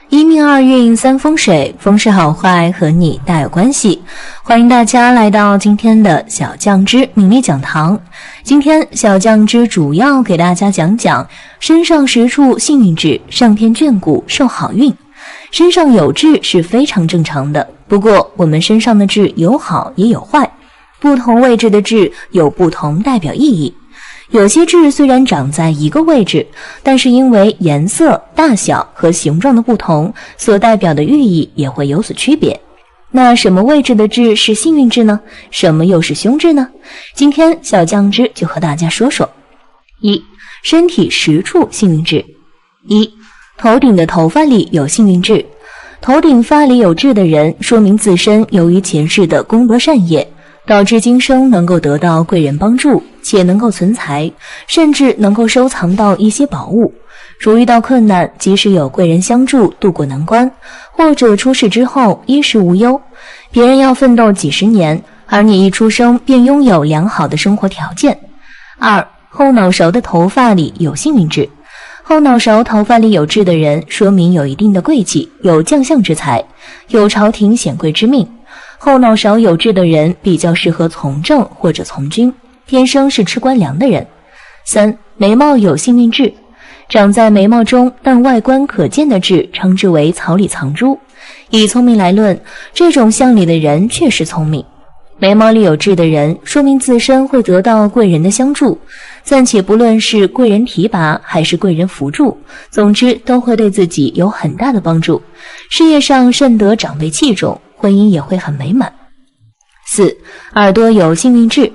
一命二运三风水，风水好坏和你大有关系。欢迎大家来到今天的小酱汁命理讲堂。今天小酱汁主要给大家讲讲身上10处幸运痣，上天眷顾受好运。身上有痣是非常正常的，不过我们身上的痣有好也有坏，不同位置的痣有不同代表意义。有些痣虽然长在一个位置，但是因为颜色、大小和形状的不同，所代表的寓意也会有所区别。那什么位置的痣是幸运痣呢？什么又是凶痣呢？今天小酱汁就和大家说说。一、身体10处幸运痣。一、头顶的头发里有幸运痣。头顶发里有痣的人，说明自身由于前世的功德善业，导致今生能够得到贵人帮助，且能够存财，甚至能够收藏到一些宝物。如遇到困难，即使有贵人相助，渡过难关，或者出事之后衣食无忧，别人要奋斗几十年，而你一出生便拥有良好的生活条件。二、后脑勺的头发里有幸运痣。后脑勺头发里有痣的人，说明有一定的贵气，有将相之才，有朝廷显贵之命。后脑勺有痣的人比较适合从政或者从军，天生是吃官粮的人。三、眉毛有幸运痣。长在眉毛中但外观可见的痣称之为草里藏珠。以聪明来论，这种相里的人确实聪明。眉毛里有痣的人，说明自身会得到贵人的相助，暂且不论是贵人提拔还是贵人扶助，总之都会对自己有很大的帮助。事业上甚得长辈器重，婚姻也会很美满。四、耳朵有幸运痣。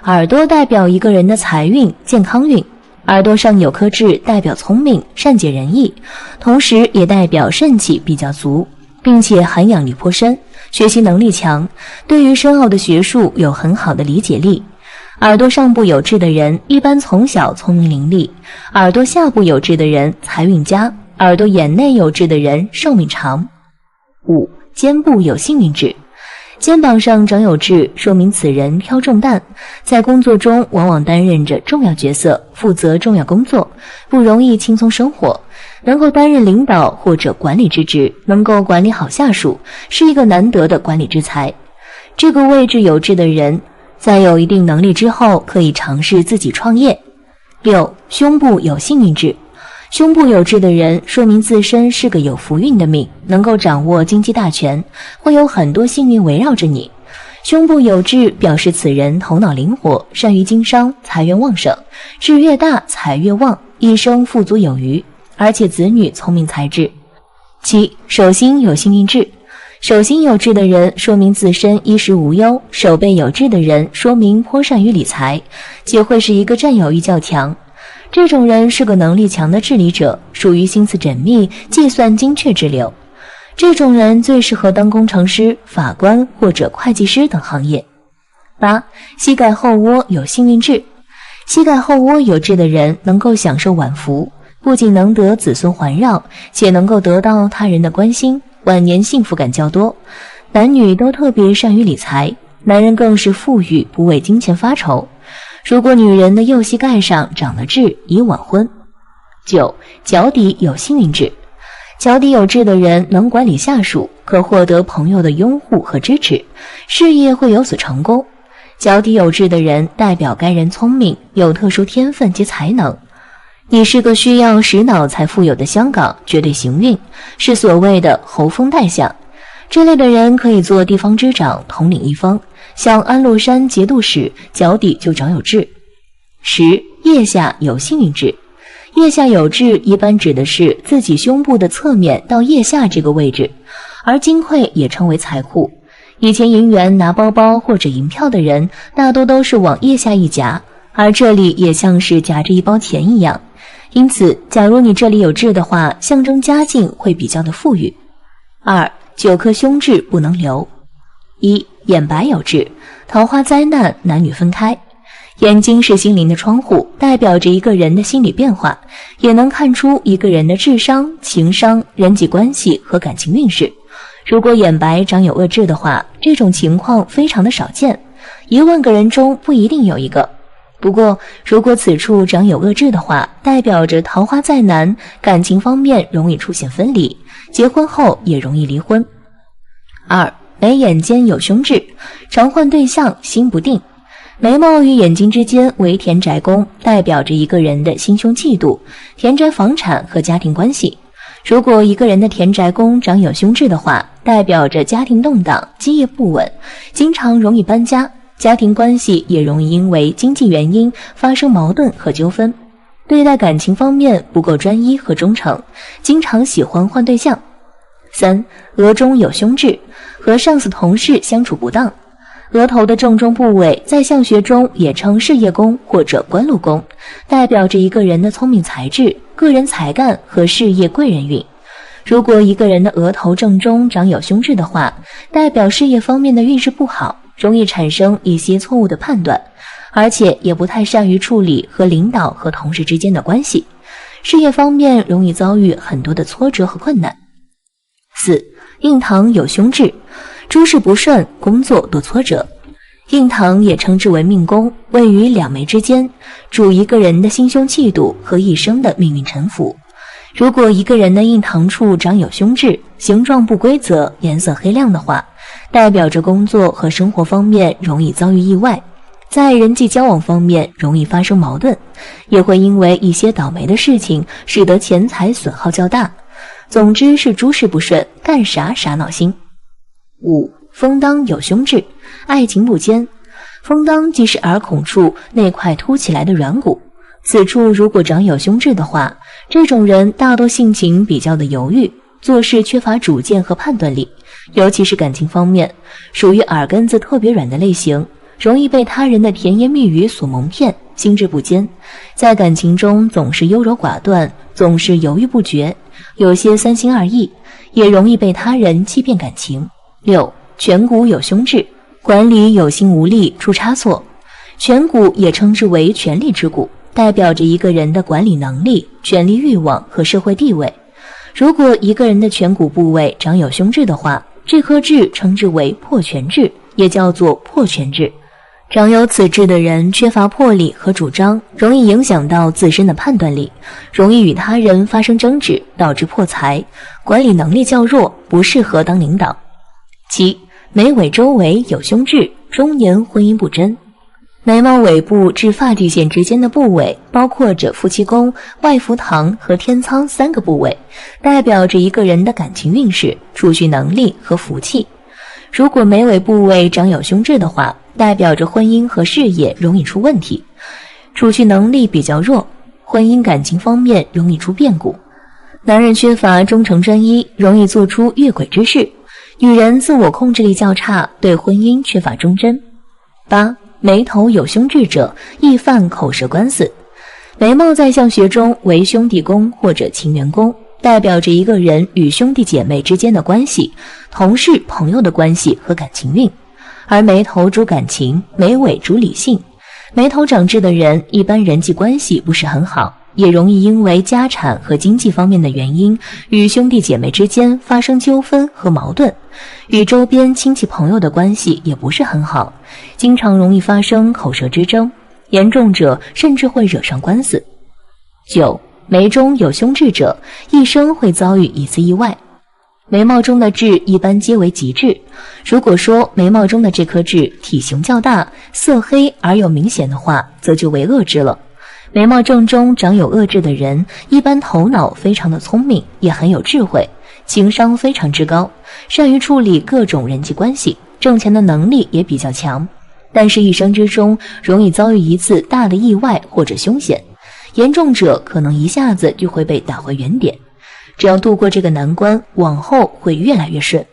耳朵代表一个人的财运、健康运。耳朵上有颗痣代表聪明、善解人意，同时也代表肾气比较足，并且涵养力颇深，学习能力强，对于深奥的学术有很好的理解力。耳朵上部有痣的人一般从小聪明伶俐，耳朵下部有痣的人财运佳，耳朵眼内有痣的人寿命长。五、肩部有幸运痣。肩膀上长有痣，说明此人挑重担，在工作中往往担任着重要角色，负责重要工作，不容易轻松生活，能够担任领导或者管理之职，能够管理好下属，是一个难得的管理之才。这个位置有痣的人，在有一定能力之后，可以尝试自己创业。六、胸部有幸运痣。胸部有痣的人，说明自身是个有福运的命，能够掌握经济大权，会有很多幸运围绕着你。胸部有痣表示此人头脑灵活，善于经商，财源旺盛，痣越大财越旺，一生富足有余，而且子女聪明才智。七、手心有幸运痣。手心有痣的人，说明自身衣食无忧；手背有痣的人，说明颇善于理财，且会是一个占有欲较强。这种人是个能力强的治理者，属于心思缜密、计算精确之流。这种人最适合当工程师、法官或者会计师等行业。八、膝盖后窝有幸运痣。膝盖后窝有痣的人能够享受晚福，不仅能得子孙环绕，且能够得到他人的关心，晚年幸福感较多。男女都特别善于理财，男人更是富裕，不为金钱发愁。如果女人的右膝盖上长了痣，宜晚婚。九、脚底有幸运痣。脚底有痣的人能管理下属，可获得朋友的拥护和支持，事业会有所成功。脚底有痣的人代表该人聪明，有特殊天分及才能。你是个需要使脑才富有的香港，绝对行运，是所谓的侯封带相。这类的人可以做地方之长，统领一方。像安禄山节度使脚底就长有痣。十、腋下有幸运痣。腋下有痣一般指的是自己胸部的侧面到腋下这个位置，而金匮也称为财库。以前银元拿包包或者银票的人，大多都是往腋下一夹，而这里也像是夹着一包钱一样。因此，假如你这里有痣的话，象征家境会比较的富裕。二、9颗胸痣不能留。一、眼白有痣，桃花灾难，男女分开。眼睛是心灵的窗户，代表着一个人的心理变化，也能看出一个人的智商、情商、人际关系和感情运势。如果眼白长有恶痣的话，这种情况非常的少见，1万个人中不一定有一个。不过，如果此处长有恶痣的话，代表着桃花再难，感情方面容易出现分离，结婚后也容易离婚。2. 眉眼间有凶痣，常换对象，心不定。眉毛与眼睛之间为田宅宫，代表着一个人的心胸气度、田宅房产和家庭关系。如果一个人的田宅宫长有凶痣的话，代表着家庭动荡、基业不稳，经常容易搬家，家庭关系也容易因为经济原因发生矛盾和纠纷。对待感情方面不够专一和忠诚，经常喜欢换对象。3. 额中有凶痣，和上司同事相处不当。额头的正中部位在相学中也称事业宫或者官禄宫，代表着一个人的聪明才智、个人才干和事业贵人运。如果一个人的额头正中长有凶痣的话，代表事业方面的运势不好，容易产生一些错误的判断，而且也不太善于处理和领导和同事之间的关系，事业方面容易遭遇很多的挫折和困难。4. 印堂有凶痣，诸事不顺，工作多挫折。印堂也称之为命宫，位于两眉之间，主一个人的心胸气度和一生的命运沉浮。如果一个人的印堂处长有凶痣，形状不规则，颜色黑亮的话，代表着工作和生活方面容易遭遇意外，在人际交往方面容易发生矛盾，也会因为一些倒霉的事情使得钱财损耗较大。总之是诸事不顺，干啥啥闹心。5. 风当有凶痣，爱情不坚。风当即是耳孔处那块凸起来的软骨，此处如果长有凶痣的话，这种人大多性情比较的犹豫，做事缺乏主见和判断力，尤其是感情方面，属于耳根子特别软的类型，容易被他人的甜言蜜语所蒙骗，心智不坚，在感情中总是优柔寡断，总是犹豫不决，有些三心二意，也容易被他人欺骗感情。6. 颧骨有凶痣，管理有心无力，出差错。颧骨也称之为权力之骨，代表着一个人的管理能力、权力欲望和社会地位。如果一个人的颧骨部位长有凶痣的话，这颗痣称之为破权痣，也叫做破权痣。长有此痣的人缺乏魄力和主张，容易影响到自身的判断力，容易与他人发生争执，导致破财，管理能力较弱，不适合当领导。7. 眉尾周围有凶痣，中年婚姻不贞。眉毛尾部至发际线之间的部位包括着夫妻宫、外福堂和天仓3个部位，代表着一个人的感情运势、储蓄能力和福气。如果眉尾部位长有凶痣的话，代表着婚姻和事业容易出问题，储蓄能力比较弱，婚姻感情方面容易出变故。男人缺乏忠诚专一，容易做出越轨之事。女人自我控制力较差，对婚姻缺乏忠贞。8. 眉头有凶痣者，易犯口舌官司。眉毛在相学中为兄弟宫或者情缘宫，代表着一个人与兄弟姐妹之间的关系、同事朋友的关系和感情运。而眉头主感情，眉尾主理性。眉头长痣的人一般人际关系不是很好，也容易因为家产和经济方面的原因，与兄弟姐妹之间发生纠纷和矛盾，与周边亲戚朋友的关系也不是很好，经常容易发生口舌之争，严重者甚至会惹上官司。9. 眉中有凶痣者，一生会遭遇一次意外。眉毛中的痣一般皆为吉痣，如果说眉毛中的这颗痣体型较大、色黑而又明显的话，则就为恶痣了。眉毛正中长有恶痣的人，一般头脑非常的聪明，也很有智慧，情商非常之高，善于处理各种人际关系，挣钱的能力也比较强，但是一生之中容易遭遇一次大的意外或者凶险，严重者可能一下子就会被打回原点。只要度过这个难关，往后会越来越顺。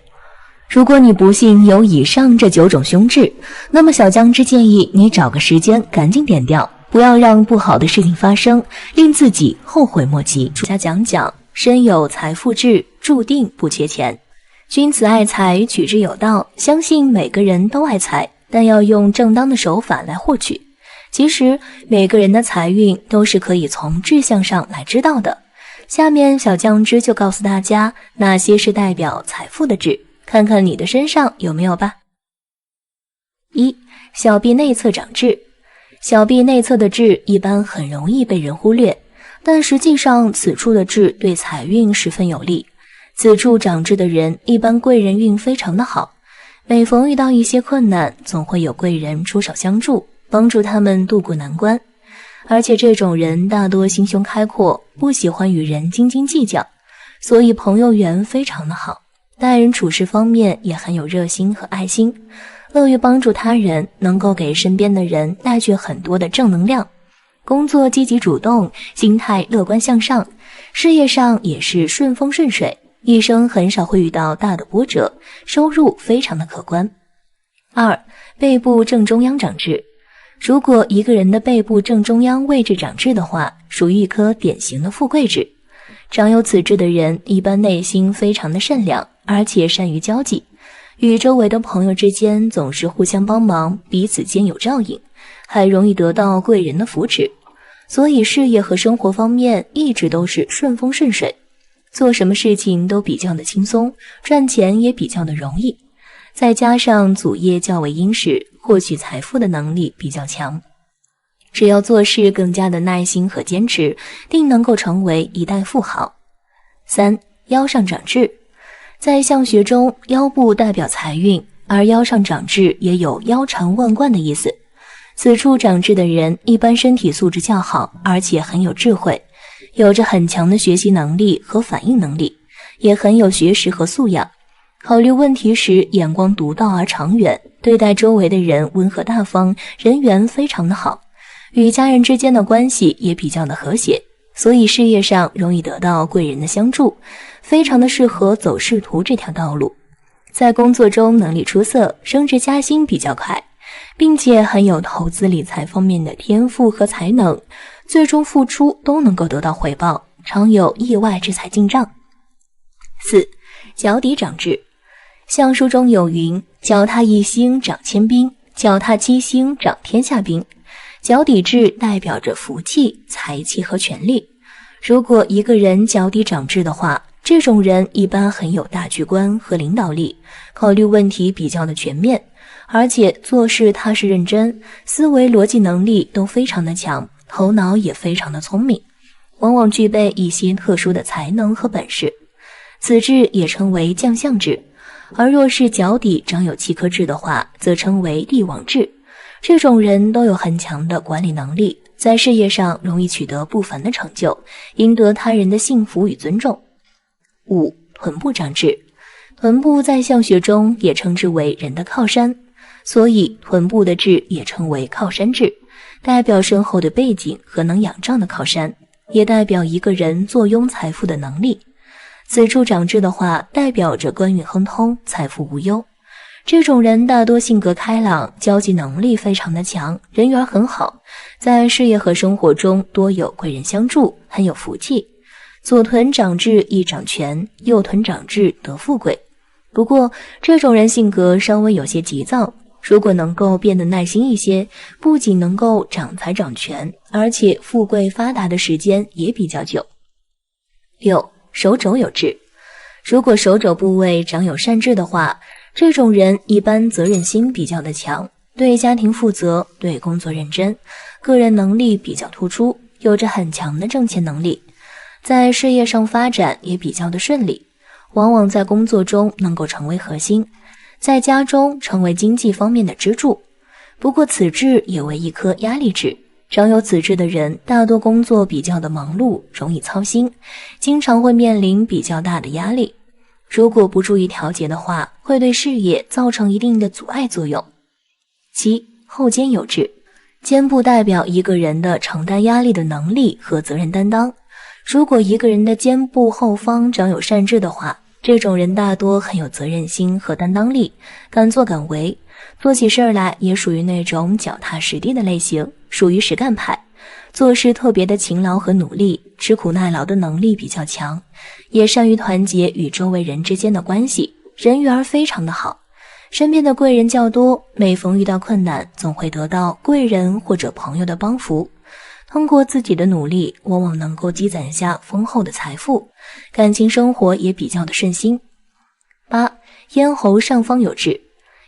如果你不幸有以上这9种凶痣，那么小酱汁建议你找个时间赶紧点掉，不要让不好的事情发生，令自己后悔莫及。主家讲讲，身有财富痣，注定不缺钱。君子爱财，取之有道。相信每个人都爱财，但要用正当的手法来获取。其实每个人的财运都是可以从志向上来知道的。下面小酱汁就告诉大家哪些是代表财富的痣，看看你的身上有没有吧。1. 小臂内侧长痣。小臂内侧的痣一般很容易被人忽略，但实际上此处的痣对财运十分有利。此处长痣的人一般贵人运非常的好，每逢遇到一些困难，总会有贵人出手相助，帮助他们渡过难关。而且这种人大多心胸开阔，不喜欢与人斤斤计较，所以朋友缘非常的好，待人处事方面也很有热心和爱心，乐于帮助他人，能够给身边的人带去很多的正能量。工作积极主动，心态乐观向上，事业上也是顺风顺水，一生很少会遇到大的波折，收入非常的可观。2. 背部正中央长痣。如果一个人的背部正中央位置长痣的话，属于一颗典型的富贵痣。长有此痣的人一般内心非常的善良，而且善于交际，与周围的朋友之间总是互相帮忙，彼此间有照应，还容易得到贵人的扶持，所以事业和生活方面一直都是顺风顺水，做什么事情都比较的轻松，赚钱也比较的容易。再加上祖业较为殷实，获取财富的能力比较强，只要做事更加的耐心和坚持，定能够成为一代富豪。3. 腰上长痣。在相学中，腰部代表财运，而腰上长痣也有腰缠万贯的意思。此处长痣的人一般身体素质较好，而且很有智慧，有着很强的学习能力和反应能力，也很有学识和素养。考虑问题时眼光独到而长远，对待周围的人温和大方，人缘非常的好，与家人之间的关系也比较的和谐，所以事业上容易得到贵人的相助，非常的适合走仕途这条道路。在工作中能力出色，升职加薪比较快，并且很有投资理财方面的天赋和才能，最终付出都能够得到回报，常有意外之财进账。4. 脚底长痣。相书中有云：脚踏一星长千兵，脚踏七星长天下兵。脚底痣代表着福气、财气和权力。如果一个人脚底长痣的话，这种人一般很有大局观和领导力，考虑问题比较的全面，而且做事踏实认真，思维逻辑能力都非常的强，头脑也非常的聪明，往往具备一些特殊的才能和本事。此痣也称为将相痣，而若是脚底长有7颗痣的话，则称为帝王痣。这种人都有很强的管理能力，在事业上容易取得不凡的成就，赢得他人的信服与尊重。5. 臀部长痣。臀部在相学中也称之为人的靠山，所以臀部的痣也称为靠山痣，代表深厚的背景和能仰仗的靠山，也代表一个人坐拥财富的能力。此处长痣的话，代表着官运亨通，财富无忧。这种人大多性格开朗，交际能力非常的强，人缘很好，在事业和生活中多有贵人相助，很有福气。左臀长痣易长权，右臀长痣得富贵。不过这种人性格稍微有些急躁，如果能够变得耐心一些，不仅能够长财长权，而且富贵发达的时间也比较久。6. 手肘有痣。如果手肘部位长有善痣的话，这种人一般责任心比较的强，对家庭负责，对工作认真，个人能力比较突出，有着很强的挣钱能力，在事业上发展也比较的顺利，往往在工作中能够成为核心，在家中成为经济方面的支柱。不过此痣也为一颗压力痣，长有此痣的人大多工作比较的忙碌，容易操心，经常会面临比较大的压力，如果不注意调节的话，会对事业造成一定的阻碍作用。7. 后肩有痣。肩部代表一个人的承担压力的能力和责任担当，如果一个人的肩部后方长有善痣的话，这种人大多很有责任心和担当力，敢作敢为，做起事来也属于那种脚踏实地的类型，属于实干派，做事特别的勤劳和努力，吃苦耐劳的能力比较强，也善于团结与周围人之间的关系，人缘非常的好，身边的贵人较多，每逢遇到困难总会得到贵人或者朋友的帮扶，通过自己的努力往往能够积攒下丰厚的财富，感情生活也比较的顺心。8. 咽喉上方有痣。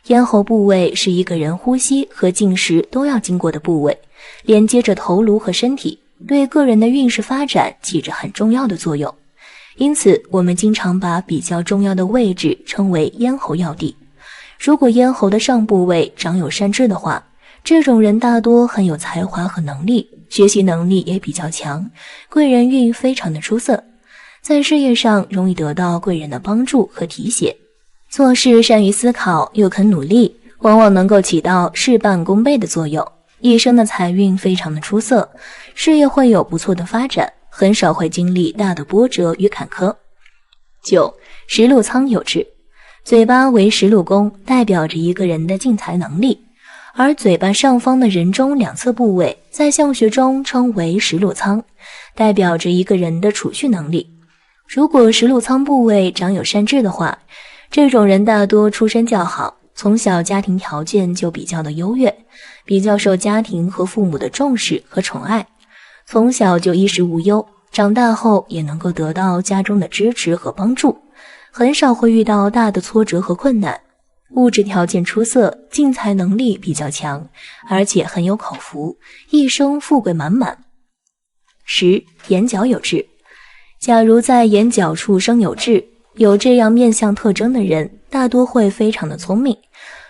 咽喉部位是一个人呼吸和进食都要经过的部位，连接着头颅和身体，对个人的运势发展起着很重要的作用。因此，我们经常把比较重要的位置称为咽喉要地。如果咽喉的上部位长有善痣的话，这种人大多很有才华和能力，学习能力也比较强，贵人运非常的出色，在事业上容易得到贵人的帮助和提携。做事善于思考又肯努力，往往能够起到事半功倍的作用，一生的财运非常的出色，事业会有不错的发展，很少会经历大的波折与坎坷。9. 食禄仓有痣。嘴巴为食禄宫，代表着一个人的进财能力，而嘴巴上方的人中两侧部位在相学中称为食禄仓，代表着一个人的储蓄能力。如果食禄仓部位长有善痣的话，这种人大多出身较好，从小家庭条件就比较的优越，比较受家庭和父母的重视和宠爱，从小就衣食无忧，长大后也能够得到家中的支持和帮助，很少会遇到大的挫折和困难，物质条件出色，进财能力比较强，而且很有口福，一生富贵满满。10. 眼角有痣。假如在眼角处生有痣，有这样面相特征的人，大多会非常的聪明，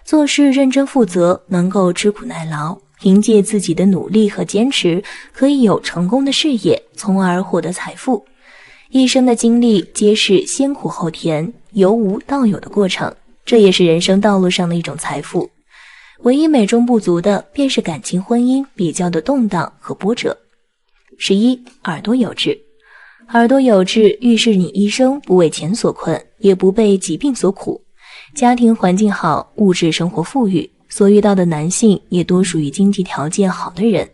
做事认真负责，能够吃苦耐劳，凭借自己的努力和坚持，可以有成功的事业，从而获得财富。一生的经历皆是先苦后甜，由无到有的过程，这也是人生道路上的一种财富。唯一美中不足的便是感情婚姻比较的动荡和波折。11. 耳朵有痣。耳朵有痣预示你一生不为钱所困，也不被疾病所苦，家庭环境好，物质生活富裕，所遇到的男性也多属于经济条件好的人，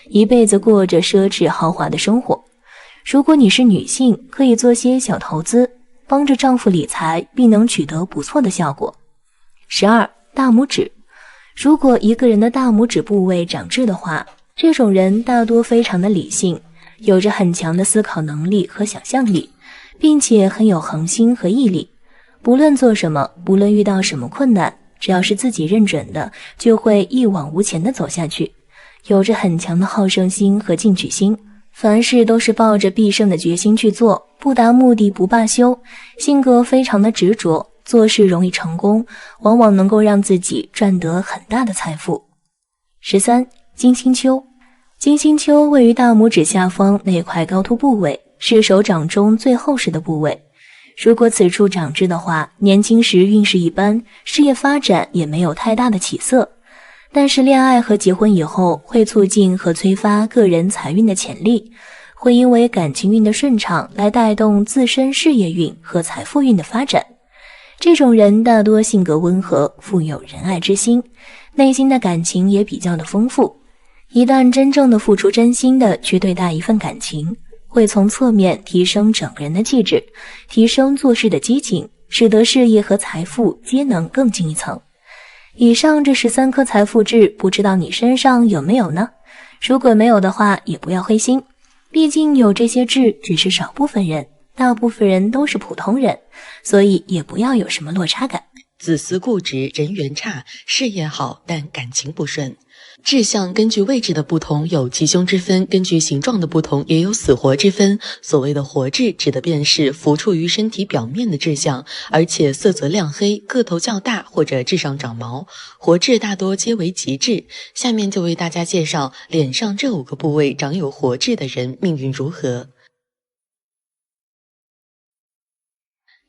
一辈子过着奢侈豪华的生活。如果你是女性，可以做些小投资，帮着丈夫理财，并能取得不错的效果。12. 大拇指。如果一个人的大拇指部位长痣的话，这种人大多非常的理性，有着很强的思考能力和想象力，并且很有恒心和毅力。不论做什么，不论遇到什么困难，只要是自己认准的，就会一往无前地走下去，有着很强的好胜心和进取心，凡事都是抱着必胜的决心去做，不达目的不罢休，性格非常的执着，做事容易成功，往往能够让自己赚得很大的财富。13. 金星丘。金星丘位于大拇指下方那块高凸部位，是手掌中最厚实的部位。如果此处长痣的话，年轻时运势一般，事业发展也没有太大的起色，但是恋爱和结婚以后会促进和催发个人财运的潜力，会因为感情运的顺畅来带动自身事业运和财富运的发展。这种人大多性格温和，富有仁爱之心，内心的感情也比较的丰富，一旦真正的付出真心的去对待一份感情，会从侧面提升整个人的气质，提升做事的激情，使得事业和财富皆能更进一层。以上这13颗财富痣，不知道你身上有没有呢？如果没有的话，也不要灰心，毕竟有这些痣只是少部分人，大部分人都是普通人，所以也不要有什么落差感。子嗣固执，人缘差，事业好，但感情不顺。痣象根据位置的不同有吉凶之分，根据形状的不同也有死活之分。所谓的活痣指的便是浮出于身体表面的痣象，而且色泽亮黑，个头较大或者痣上长毛。活痣大多皆为吉痣。下面就为大家介绍脸上这5个部位长有活痣的人命运如何。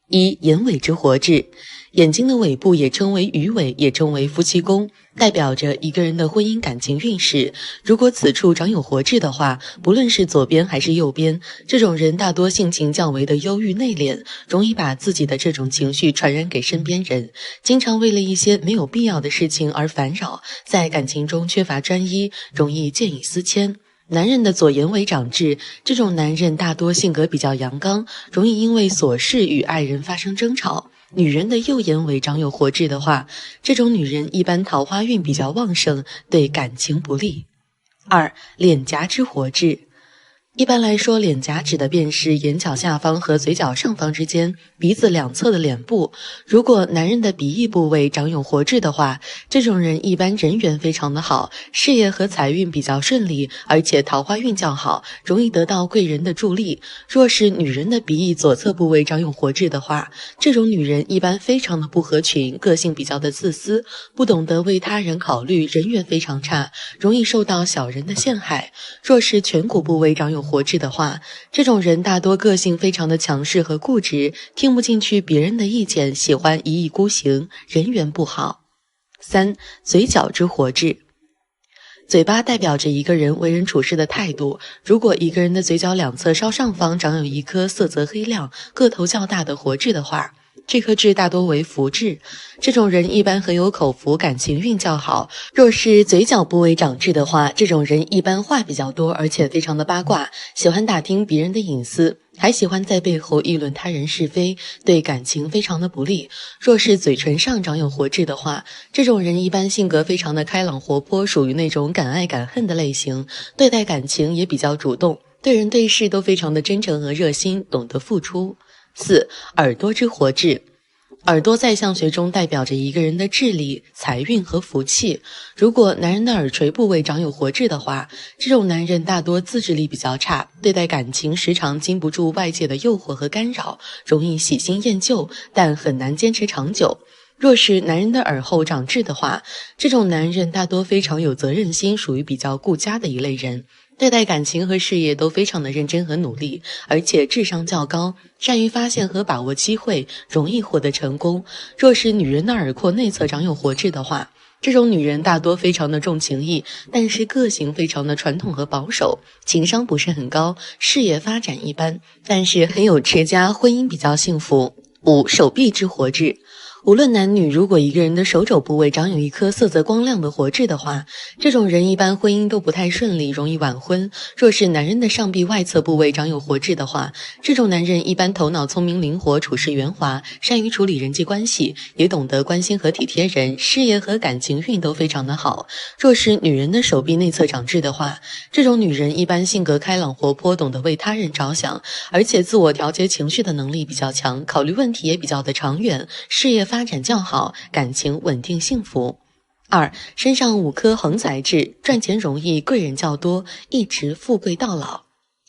1. 眼尾之活痣。眼睛的尾部也称为鱼尾，也称为夫妻宫，代表着一个人的婚姻感情运势。如果此处长有活痣的话，不论是左边还是右边，这种人大多性情较为的忧郁内敛，容易把自己的这种情绪传染给身边人，经常为了一些没有必要的事情而烦扰，在感情中缺乏专一，容易见异思迁。男人的左眼尾长痣，这种男人大多性格比较阳刚，容易因为琐事与爱人发生争吵。女人的右眼尾长有活痣的话，这种女人一般桃花运比较旺盛，对感情不利。2. 脸颊之活痣。一般来说，脸颊指的便是眼角下方和嘴角上方之间，鼻子两侧的脸部。如果男人的鼻翼部位长有活痣的话，这种人一般人缘非常的好，事业和财运比较顺利，而且桃花运较好，容易得到贵人的助力。若是女人的鼻翼左侧部位长有活痣的话，这种女人一般非常的不合群，个性比较的自私，不懂得为他人考虑，人缘非常差，容易受到小人的陷害。若是颧骨部位长有活痣的话，这种人大多个性非常的强势和固执，听不进去别人的意见，喜欢一意孤行，人缘不好。3. 嘴角之活痣。嘴巴代表着一个人为人处事的态度，如果一个人的嘴角两侧稍上方长有一颗色泽黑亮、个头较大的活痣的话，这颗痣大多为福痣，这种人一般很有口福，感情运较好。若是嘴角部位长痣的话，这种人一般话比较多，而且非常的八卦，喜欢打听别人的隐私，还喜欢在背后议论他人是非，对感情非常的不利。若是嘴唇上长有活痣的话，这种人一般性格非常的开朗活泼，属于那种敢爱敢恨的类型，对待感情也比较主动，对人对事都非常的真诚和热心，懂得付出。4. 耳朵之活痣。耳朵在相学中代表着一个人的智力、财运和福气。如果男人的耳垂部位长有活痣的话，这种男人大多自制力比较差，对待感情时常经不住外界的诱惑和干扰，容易喜新厌旧，但很难坚持长久。若是男人的耳后长痣的话，这种男人大多非常有责任心，属于比较顾家的一类人，对待感情和事业都非常的认真和努力，而且智商较高，善于发现和把握机会，容易获得成功。若是女人的耳廓内侧长有活痣的话，这种女人大多非常的重情义，但是个性非常的传统和保守，情商不是很高，事业发展一般，但是很有持家，婚姻比较幸福。5. 手臂之活痣。无论男女，如果一个人的手肘部位长有一颗色泽光亮的活痣的话，这种人一般婚姻都不太顺利，容易晚婚。若是男人的上臂外侧部位长有活痣的话，这种男人一般头脑聪明灵活，处事圆滑，善于处理人际关系，也懂得关心和体贴人，事业和感情运都非常的好。若是女人的手臂内侧长痣的话，这种女人一般性格开朗活泼，懂得为他人着想，而且自我调节情绪的能力比较强，考虑问题也比较的长远，事业发展较好，感情稳定幸福。2. 身上5颗横财痣，赚钱容易，贵人较多，一直富贵到老。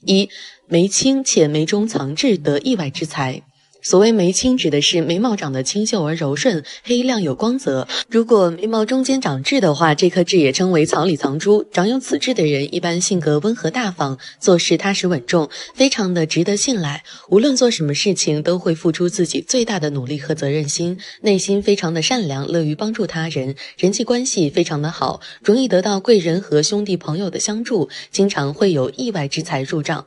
1. 眉清且眉中藏痣，得意外之财。所谓眉清指的是眉毛长得清秀而柔顺，黑亮有光泽。如果眉毛中间长痣的话，这颗痣也称为草里藏珠。长有此痣的人一般性格温和大方，做事踏实稳重，非常的值得信赖。无论做什么事情都会付出自己最大的努力和责任心，内心非常的善良，乐于帮助他人，人际关系非常的好，容易得到贵人和兄弟朋友的相助，经常会有意外之财入账。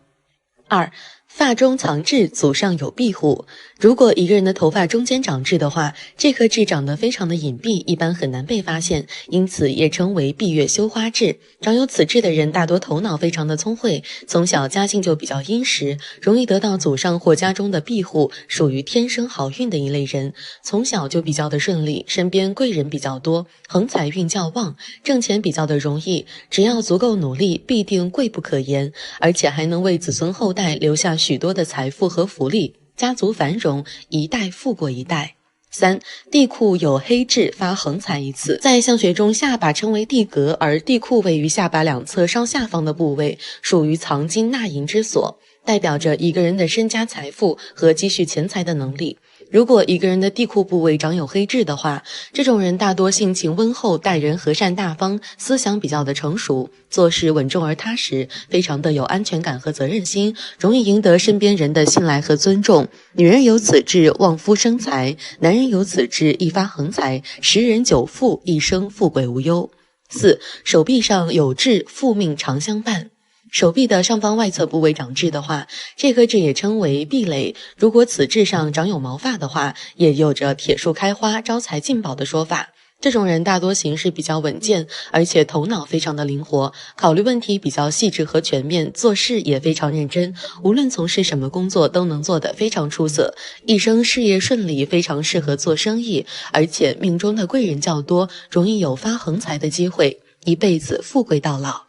2. 发中藏痣，祖上有庇护。如果一个人的头发中间长痣的话，这颗痣长得非常的隐蔽，一般很难被发现，因此也称为闭月羞花痣。长有此痣的人大多头脑非常的聪慧，从小家境就比较殷实，容易得到祖上或家中的庇护，属于天生好运的一类人。从小就比较的顺利，身边贵人比较多，横财运较旺，挣钱比较的容易，只要足够努力，必定贵不可言，而且还能为子孙后代留下许多的财富和福利，家族繁荣，一代富过一代。3. 地库有黑痣，发横财一次。在相学中，下巴称为地格，而地库位于下巴两侧稍下方的部位，属于藏金纳银之所，代表着一个人的身家财富和积蓄钱财的能力。如果一个人的地库部位长有黑痣的话，这种人大多性情温厚，待人和善大方，思想比较的成熟，做事稳重而踏实，非常的有安全感和责任心，容易赢得身边人的信赖和尊重。女人有此痣，旺夫生财；男人有此痣，一发横财，10人9富，一生富贵无忧。4. 手臂上有痣，富命常相伴。手臂的上方外侧部位长痣的话，这颗痣也称为壁垒。如果此痣上长有毛发的话，也有着铁树开花、招财进宝的说法。这种人大多行事比较稳健，而且头脑非常的灵活，考虑问题比较细致和全面，做事也非常认真，无论从事什么工作都能做得非常出色，一生事业顺利，非常适合做生意，而且命中的贵人较多，容易有发横财的机会，一辈子富贵到老。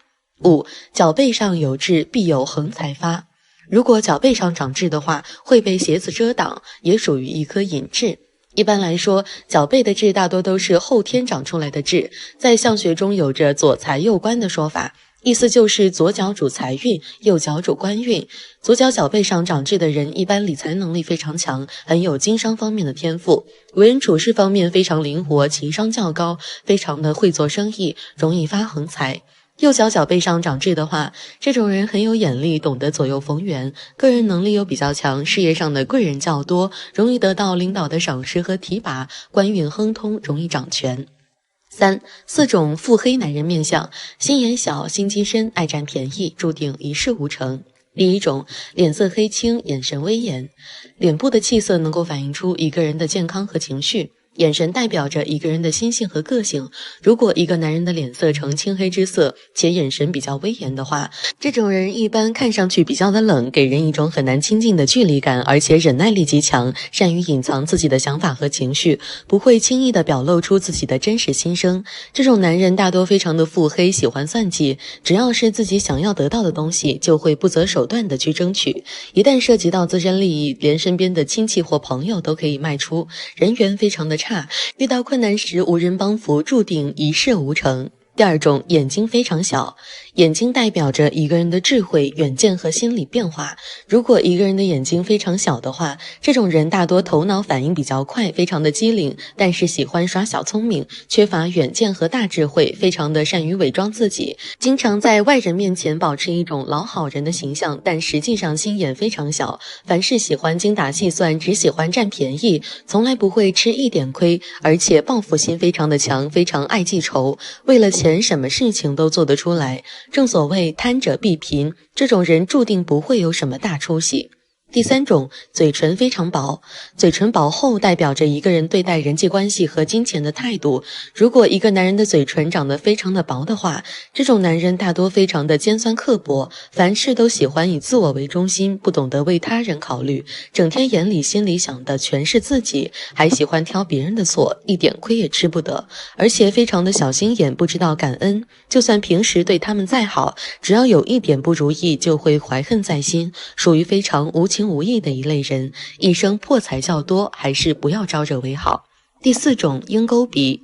5. 脚背上有痣，必有横财发。如果脚背上长痣的话，会被鞋子遮挡，也属于一颗隐痣。一般来说，脚背的痣大多都是后天长出来的痣，在相学中有着左财右官的说法，意思就是左脚主财运，右脚主官运。左脚脚背上长痣的人，一般理财能力非常强，很有经商方面的天赋，为人处事方面非常灵活，情商较高，非常的会做生意，容易发横财。右脚脚背上长痣的话，这种人很有眼力，懂得左右逢源，个人能力又比较强，事业上的贵人较多，容易得到领导的赏识和提拔，官运亨通，容易掌权。4种腹黑男人面相：心眼小，心机深，爱占便宜，注定一事无成。第一种，脸色黑青，眼神威严。脸部的气色能够反映出一个人的健康和情绪，眼神代表着一个人的心性和个性。如果一个男人的脸色呈青黑之色，且眼神比较威严的话，这种人一般看上去比较的冷，给人一种很难亲近的距离感，而且忍耐力极强，善于隐藏自己的想法和情绪，不会轻易的表露出自己的真实心声。这种男人大多非常的腹黑，喜欢算计，只要是自己想要得到的东西，就会不择手段的去争取。一旦涉及到自身利益，连身边的亲戚或朋友都可以卖出，人缘非常的差，遇到困难时无人帮扶，注定一事无成。第二种，眼睛非常小。眼睛代表着一个人的智慧、远见和心理变化。如果一个人的眼睛非常小的话，这种人大多头脑反应比较快，非常的机灵，但是喜欢耍小聪明，缺乏远见和大智慧，非常的善于伪装自己，经常在外人面前保持一种老好人的形象，但实际上心眼非常小，凡事喜欢精打细算，只喜欢占便宜，从来不会吃一点亏，而且报复心非常的强，非常爱记仇，为了钱什么事情都做得出来。正所谓贪者必贫，这种人注定不会有什么大出息。第三种，嘴唇非常薄。嘴唇薄厚代表着一个人对待人际关系和金钱的态度。如果一个男人的嘴唇长得非常的薄的话，这种男人大多非常的尖酸刻薄，凡事都喜欢以自我为中心，不懂得为他人考虑，整天眼里心里想的全是自己，还喜欢挑别人的错，一点亏也吃不得，而且非常的小心眼，不知道感恩，就算平时对他们再好，只要有一点不如意就会怀恨在心，属于非常无情无义的一类人，一生破财较多，还是不要招惹为好。第四种，鹰钩鼻。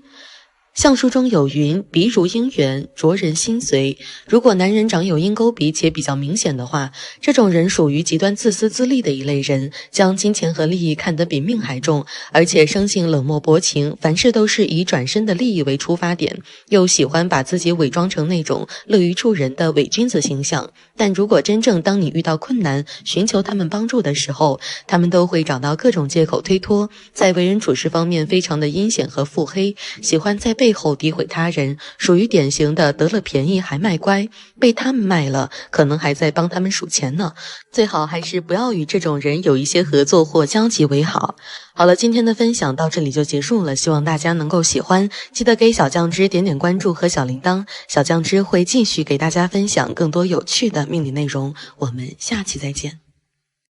相书中有云，鼻如鹰圆，灼人心随。如果男人长有鹰钩鼻且比较明显的话，这种人属于极端自私自利的一类人，将金钱和利益看得比命还重，而且生性冷漠薄情，凡事都是以转身的利益为出发点，又喜欢把自己伪装成那种乐于助人的伪君子形象。但如果真正当你遇到困难，寻求他们帮助的时候，他们都会找到各种借口推脱，在为人处事方面非常的阴险和腹黑，喜欢在背后诋毁他人，属于典型的得了便宜还卖乖，被他们卖了，可能还在帮他们数钱呢。最好还是不要与这种人有一些合作或交集为好。好了，今天的分享到这里就结束了，希望大家能够喜欢，记得给小酱汁点点关注和小铃铛，小酱汁会继续给大家分享更多有趣的命理内容，我们下期再见。